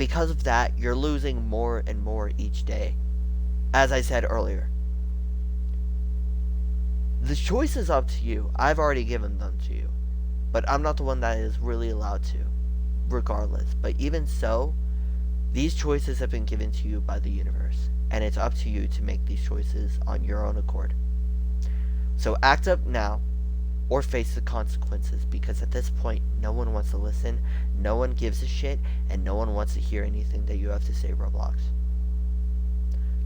because of that, you're losing more and more each day. As I said earlier, the choice is up to you. I've already given them to you. But I'm not the one that is really allowed to, regardless. But even so, these choices have been given to you by the universe. And it's up to you to make these choices on your own accord. So act up now, or face the consequences, because at this point, no one wants to listen, no one gives a shit, and no one wants to hear anything that you have to say, Roblox.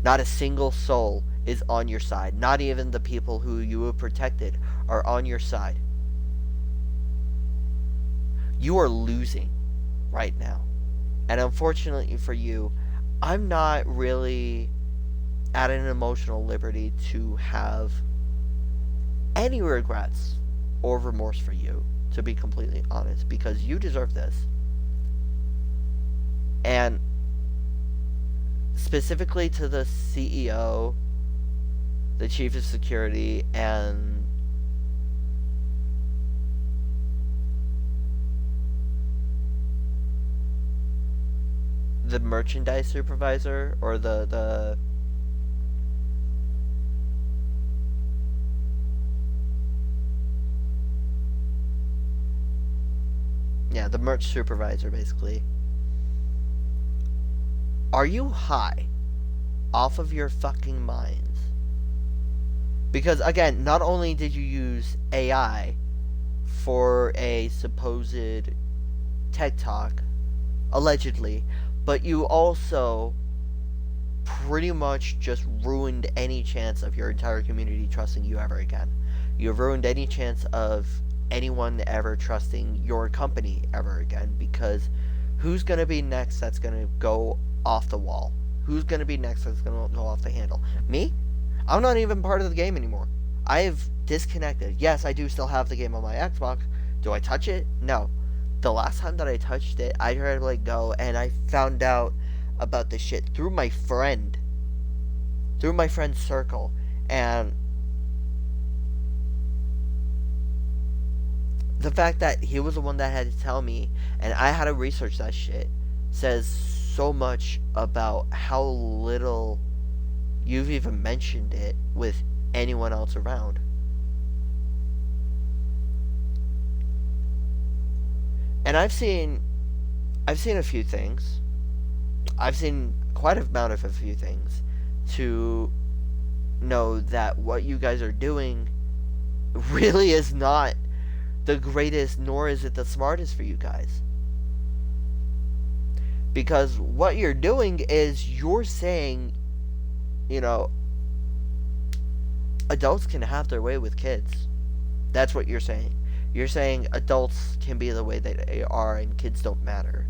Not a single soul is on your side. Not even the people who you have protected are on your side. You are losing right now. And unfortunately for you, I'm not really at an emotional liberty to have any regrets or remorse for you, to be completely honest, because you deserve this. And specifically to the CEO, the chief of security, and the merchandise supervisor, or the merch supervisor, basically. Are you high off of your fucking minds? Because, again, not only did you use AI for a supposed TED Talk, allegedly, but you also pretty much just ruined any chance of your entire community trusting you ever again. You've ruined any chance of anyone ever trusting your company ever again, because who's going to be next that's going to go off the wall? Who's going to be next that's going to go off the handle? Me? I'm not even part of the game anymore. I've disconnected. Yes, I do still have the game on my Xbox. Do I touch it? No. The last time that I touched it, I tried to let go, and I found out about this shit through my friend. Through my friend's circle. And the fact that he was the one that had to tell me, and I had to research that shit, says so much about how little you've even mentioned it with anyone else around. And I've seen a few things. I've seen quite a amount of a few things to know that what you guys are doing really is not the greatest, nor is it the smartest for you guys. Because what you're doing is you're saying, you know, adults can have their way with kids. That's what you're saying. You're saying adults can be the way they are and kids don't matter.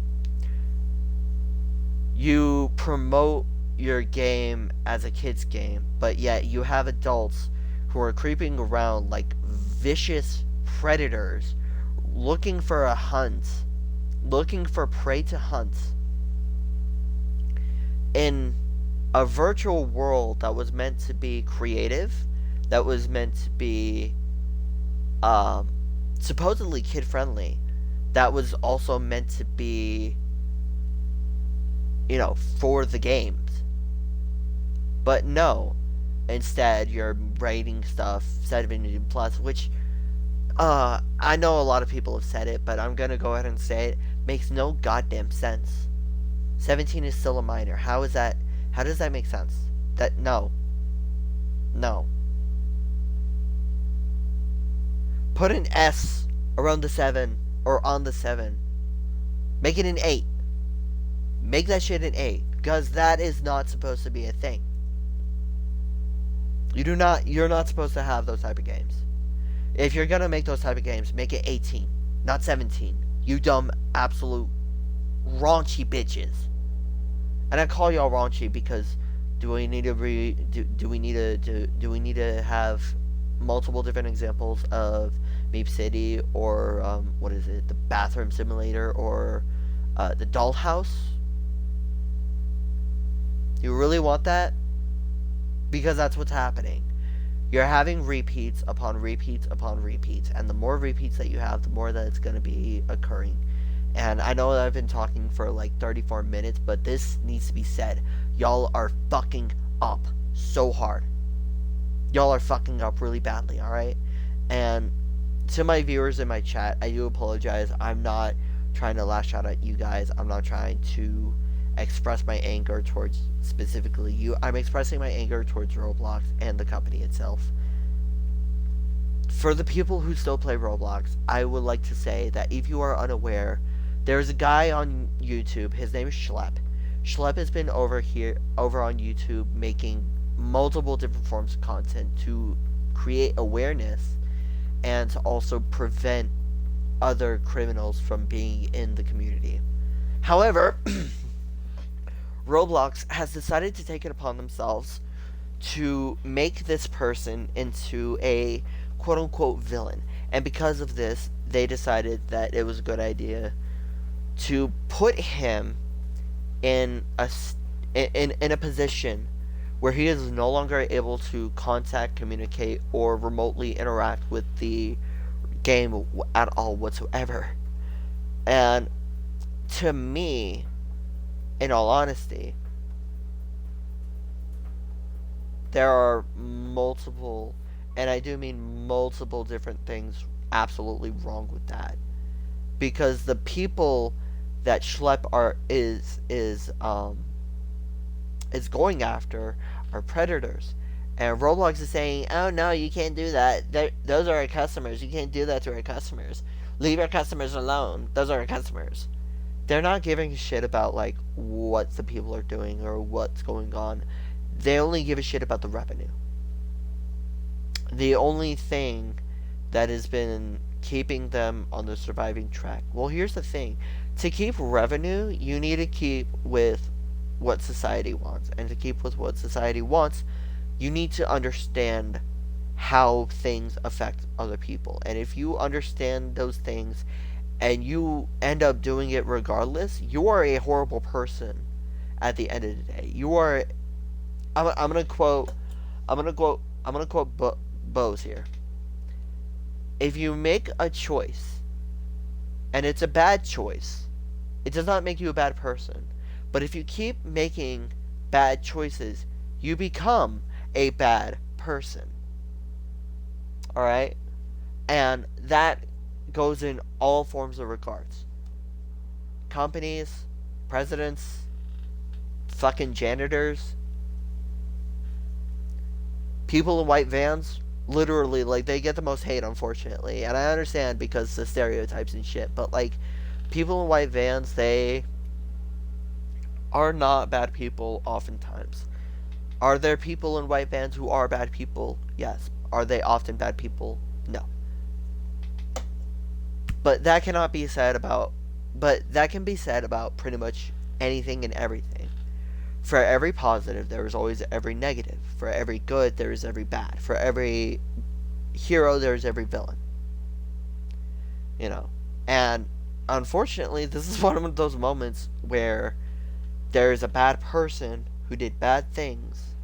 You promote your game as a kid's game, but yet you have adults who are creeping around like vicious predators, looking for a hunt, looking for prey to hunt, in a virtual world that was meant to be creative, that was meant to be supposedly kid-friendly, that was also meant to be, you know, for the games. But no, instead you're rating stuff 17 plus, which I know a lot of people have said it, but I'm gonna go ahead and say it, makes no goddamn sense. 17 is still a minor. How does that make sense? No. Put an S around the 7, or on the 7. Make it an 8. Make that shit an 8, because that is not supposed to be a thing. You're not supposed to have those type of games. If you're gonna make those type of games, make it 18, not 17. You dumb, absolute raunchy bitches. And I call y'all raunchy because do we need to have multiple different examples of Meep City, or what is it, the Bathroom Simulator, or the Dollhouse? You really want that? Because that's what's happening. You're having repeats upon repeats upon repeats, and the more repeats that you have, the more that it's going to be occurring. And I know that I've been talking for like 34 minutes, but this needs to be said. Y'all are fucking up so hard. Y'all are fucking up really badly, alright? And to my viewers in my chat, I do apologize. I'm not trying to lash out at you guys. I'm not trying to express my anger towards specifically you. I'm expressing my anger towards Roblox and the company itself. For the people who still play Roblox, I would like to say that if you are unaware, there's a guy on YouTube. His name is Schlep. Schlep has been over on YouTube making multiple different forms of content to create awareness and to also prevent other criminals from being in the community. However, Roblox has decided to take it upon themselves to make this person into a quote-unquote villain. And because of this, they decided that it was a good idea to put him in a position where he is no longer able to contact, communicate, or remotely interact with the game at all whatsoever. And to me, in all honesty, there are multiple, and I do mean multiple different things absolutely wrong with that. Because the people that Schlep is going after are predators. And Roblox is saying, oh no, you can't do that. Those are our customers. You can't do that to our customers. Leave our customers alone. Those are our customers. They're not giving a shit about like what the people are doing or what's going on. They only give a shit about the revenue. The only thing that has been keeping them on the surviving track. Well, here's the thing. To keep revenue, you need to keep with what society wants. And to keep with what society wants, you need to understand how things affect other people. And if you understand those things and you end up doing it regardless, you are a horrible person at the end of the day. You are I'm going to quote Bose here. If you make a choice and it's a bad choice, it does not make you a bad person. But if you keep making bad choices, you become a bad person. Alright? And that goes in all forms of regards. Companies, presidents, fucking janitors, people in white vans, literally, like, they get the most hate, unfortunately. And I understand because the stereotypes and shit, but, like, people in white vans, they are not bad people oftentimes. Are there people in white vans who are bad people? Yes. Are they often bad people? No. But that cannot be said about, but that can be said about pretty much anything and everything. For every positive, there is always every negative. For every good, there is every bad. For every hero, there is every villain. You know. And unfortunately, this is one of those moments where there is a bad person who did bad things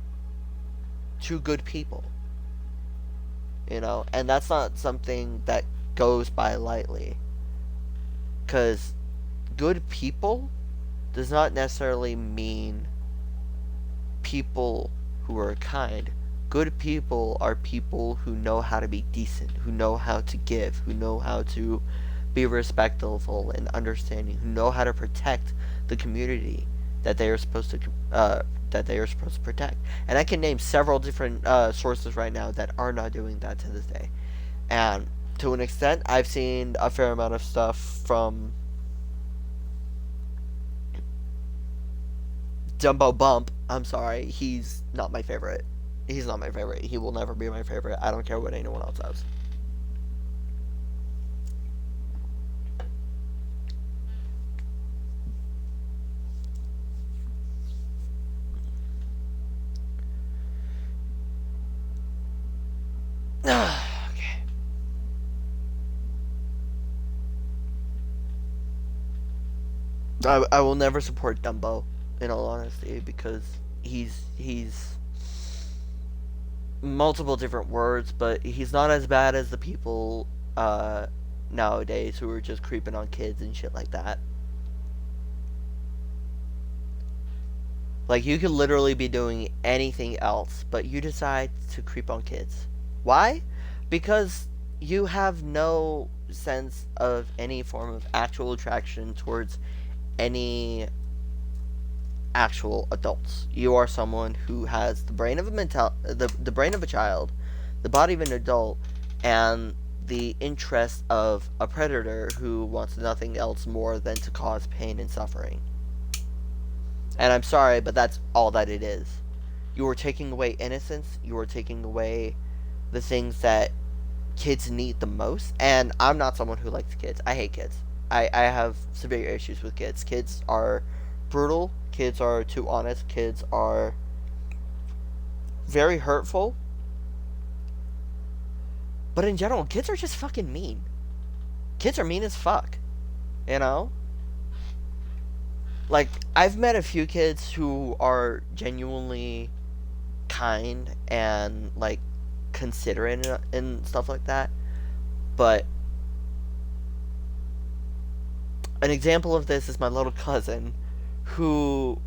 to good people. You know. And that's not something that goes by lightly. Because good people does not necessarily mean people who are kind. Good people are people who know how to be decent, who know how to give, who know how to be respectful and understanding, who know how to protect the community that they are supposed to protect. And I can name several different sources right now that are not doing that to this day. And to an extent, I've seen a fair amount of stuff from Dumbo Bump. I'm sorry, he's not my favorite. He's not my favorite. He will never be my favorite. I don't care what anyone else says. Okay. I will never support Dumbo, in all honesty, because he's multiple different words, but he's not as bad as the people nowadays who are just creeping on kids and shit like that. Like, you could literally be doing anything else, but you decide to creep on kids. Why? Because you have no sense of any form of actual attraction towards any actual adults. You are someone who has the brain of the brain of a child, the body of an adult, and the interest of a predator who wants nothing else more than to cause pain and suffering. And I'm sorry, but that's all that it is. You are taking away innocence. You are taking away the things that kids need the most. And I'm not someone who likes kids. I hate kids. I have severe issues with kids. Kids are brutal. Kids are too honest. Kids are very hurtful. But in general, kids are just fucking mean. Kids are mean as fuck. You know? Like, I've met a few kids who are genuinely kind and, like, considerate and stuff like that. But an example of this is my little cousin who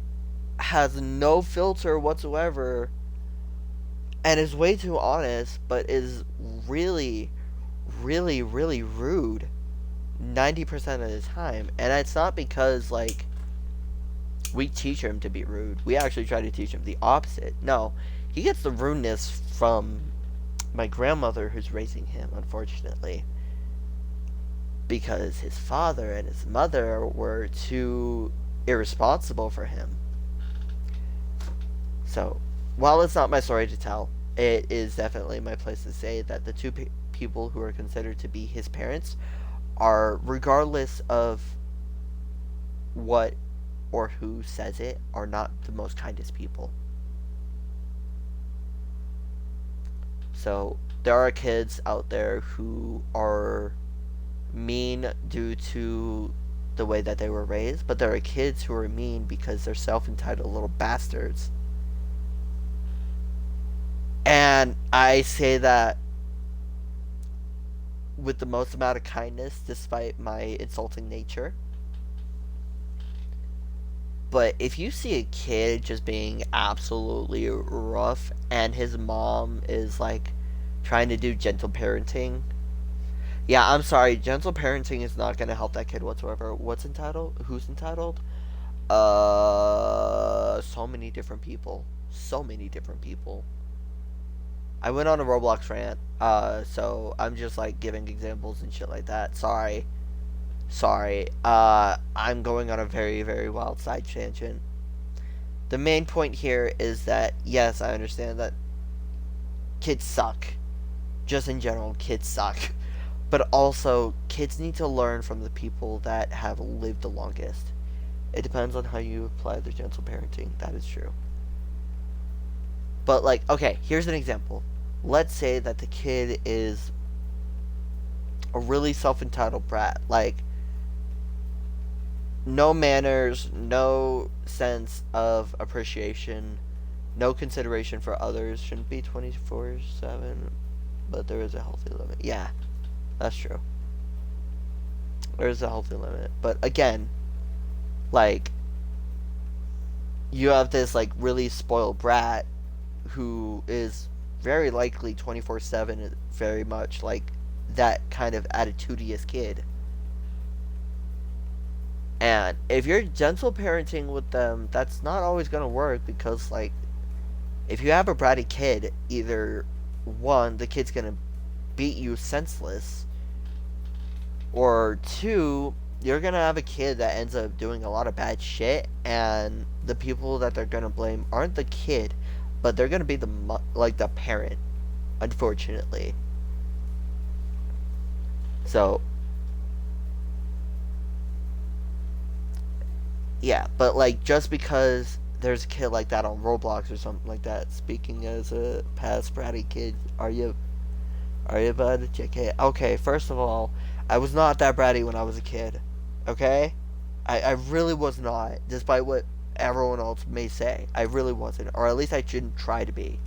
has no filter whatsoever and is way too honest, but is really, really, really rude 90% of the time. And it's not because, like, we teach him to be rude. We actually try to teach him the opposite. No, he gets the rudeness from my grandmother who's raising him, unfortunately. Because his father and his mother were too irresponsible for him. So, while it's not my story to tell, it is definitely my place to say that the two people who are considered to be his parents are, regardless of what or who says it, are not the most kindest people. So, there are kids out there who are mean due to the way that they were raised, but there are kids who are mean because they're self-entitled little bastards. And I say that with the most amount of kindness, despite my insulting nature. But if you see a kid just being absolutely rough and his mom is, like, trying to do gentle parenting, yeah, I'm sorry, gentle parenting is not going to help that kid whatsoever. What's entitled? Who's entitled? So many different people. So many different people. I went on a Roblox rant, so I'm just, like, giving examples and shit like that. Sorry. I'm going on a very, very wild side tangent. The main point here is that, yes, I understand that kids suck. Just in general, kids suck. But also, kids need to learn from the people that have lived the longest. It depends on how you apply the gentle parenting. That is true. But, like, okay, here's an example. Let's say that the kid is a really self-entitled brat. Like, no manners, no sense of appreciation, no consideration for others. Shouldn't be 24/7, but there is a healthy limit. Yeah, that's true. There is a healthy limit. But again, like, you have this, like, really spoiled brat who is very likely 24/7, very much like that kind of attitudious kid. And if you're gentle parenting with them, that's not always going to work because, like, if you have a bratty kid, either one, the kid's going to beat you senseless, or two, you're going to have a kid that ends up doing a lot of bad shit, and the people that they're going to blame aren't the kid, but they're going to be the parent, unfortunately. So, yeah, but, like, just because there's a kid like that on Roblox or something like that, speaking as a past bratty kid, are you about to check it? Okay, first of all, I was not that bratty when I was a kid, okay? I really was not, despite what everyone else may say. I really wasn't, or at least I shouldn't try to be.